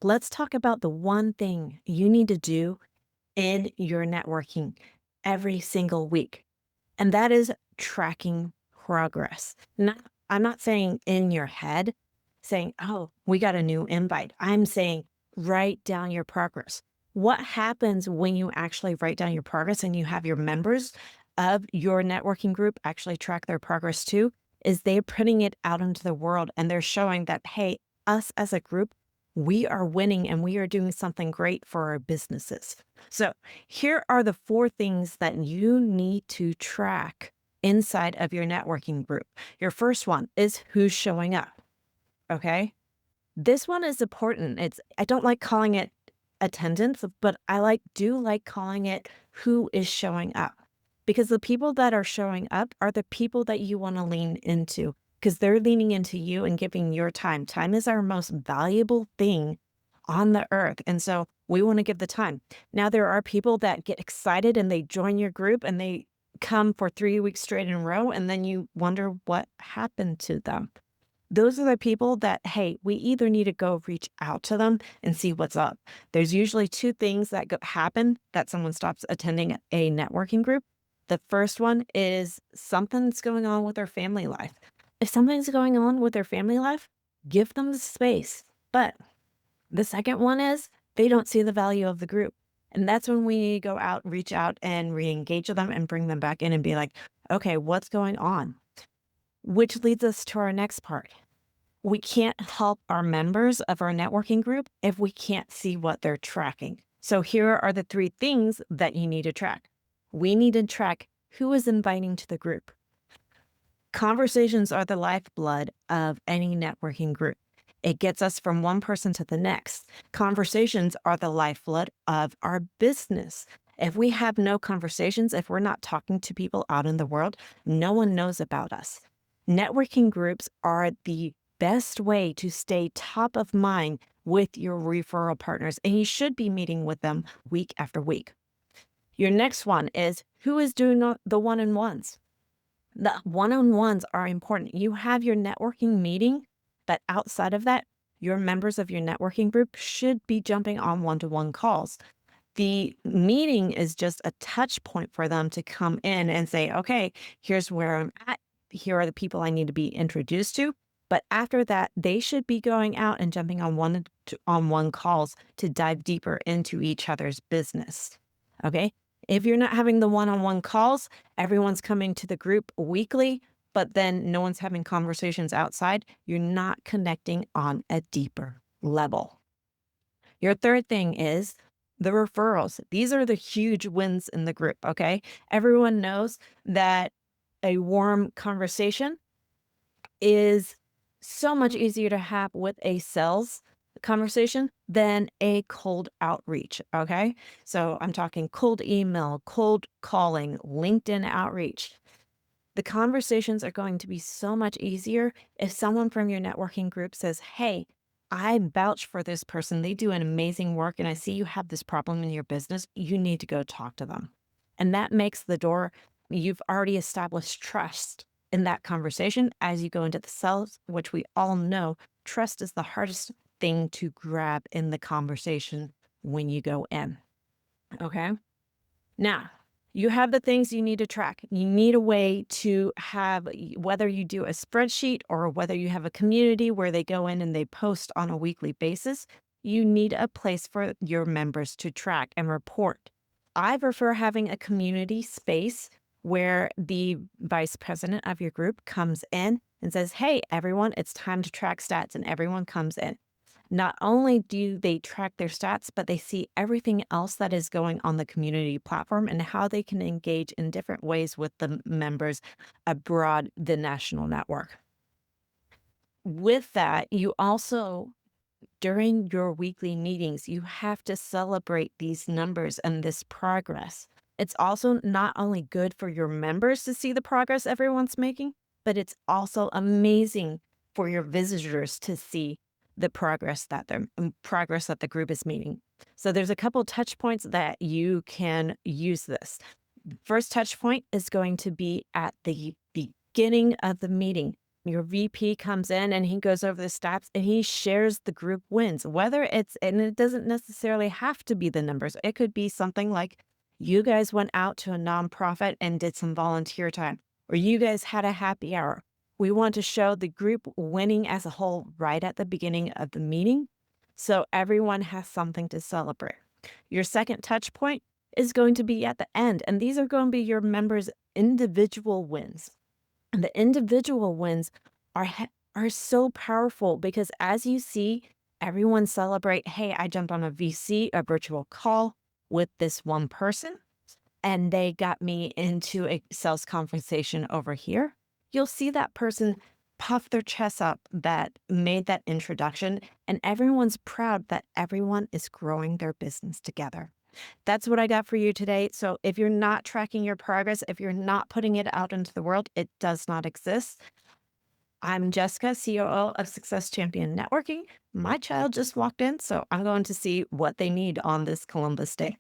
let's talk about the one thing you need to do in your networking every single week, and that is tracking progress. I'm not saying in your head, saying, oh, we got a new invite. I'm saying write down your progress. What happens when you actually write down your progress and you have your members of your networking group actually track their progress too? Is they're putting it out into the world and they're showing that, hey, us as a group, we are winning and we are doing something great for our businesses. So, here are the four things that you need to track inside of your networking group. Your first one is who's showing up. Okay. This one is important. I don't like calling it attendance, but do like calling it who is showing up. Because the people that are showing up are the people that you want to lean into because they're leaning into you and giving your time. Time is our most valuable thing on the earth. And so we want to give the time. Now, there are people that get excited and they join your group and they come for 3 weeks straight in a row. And then you wonder what happened to them. Those are the people that, hey, we either need to go reach out to them and see what's up. There's usually two things that happen that someone stops attending a networking group. The first one is something's going on with their family life. If something's going on with their family life, give them the space. But the second one is they don't see the value of the group. And that's when we go out, reach out, and re engage them and bring them back in and be like, okay, what's going on? Which leads us to our next part. We can't help our members of our networking group if we can't see what they're tracking. So here are the three things that you need to track. We need to track who is inviting to the group. Conversations are the lifeblood of any networking group. It gets us from one person to the next. Conversations are the lifeblood of our business. If we have no conversations, if we're not talking to people out in the world, no one knows about us. Networking groups are the best way to stay top of mind with your referral partners, and you should be meeting with them week after week. Your next one is who is doing the one-on-ones. The one-on-ones are important. You have your networking meeting, but outside of that, your members of your networking group should be jumping on one-to-one calls. The meeting is just a touch point for them to come in and say, okay, here's where I'm at. Here are the people I need to be introduced to. But after that, they should be going out and jumping on one-on-one calls to dive deeper into each other's business. Okay. If you're not having the one-on-one calls, everyone's coming to the group weekly, but then no one's having conversations outside. You're not connecting on a deeper level. Your third thing is the referrals. These are the huge wins in the group. Okay. Everyone knows that a warm conversation is so much easier to have with a sales conversation than a cold outreach. Okay. So I'm talking cold email, cold calling, LinkedIn outreach. The conversations are going to be so much easier if someone from your networking group says, hey, I vouch for this person. They do an amazing work, and I see you have this problem in your business. You need to go talk to them. And that makes the door, you've already established trust in that conversation as you go into the sales, which we all know trust is the hardest thing to grab in the conversation when you go in. Okay. Now, you have the things you need to track. You need a way to have, whether you do a spreadsheet or whether you have a community where they go in and they post on a weekly basis, you need a place for your members to track and report. I prefer having a community space where the vice president of your group comes in and says, hey, everyone, it's time to track stats, and everyone comes in. Not only do they track their stats, but they see everything else that is going on the community platform and how they can engage in different ways with the members abroad the national network. With that, you also, during your weekly meetings, you have to celebrate these numbers and this progress. It's also not only good for your members to see the progress everyone's making, but it's also amazing for your visitors to see the progress that the group is meeting. So there's a couple touch points that you can use this. First touch point is going to be at the beginning of the meeting. your VP comes in and he goes over the stats and he shares the group wins, whether it's, and it doesn't necessarily have to be the numbers. It could be something like you guys went out to a nonprofit and did some volunteer time, or you guys had a happy hour. We want to show the group winning as a whole right at the beginning of the meeting, so everyone has something to celebrate. Your second touch point is going to be at the end, and these are going to be your members' individual wins. And the individual wins are so powerful because as you see everyone celebrate, hey, I jumped on a VC, a virtual call with this one person, and they got me into a sales conversation over here. You'll see that person puff their chest up that made that introduction, and everyone's proud that everyone is growing their business together. That's what I got for you today. So if you're not tracking your progress, if you're not putting it out into the world, it does not exist. I'm Jessica, COO of Success Champion Networking. My child just walked in, so I'm going to see what they need on this Columbus Day.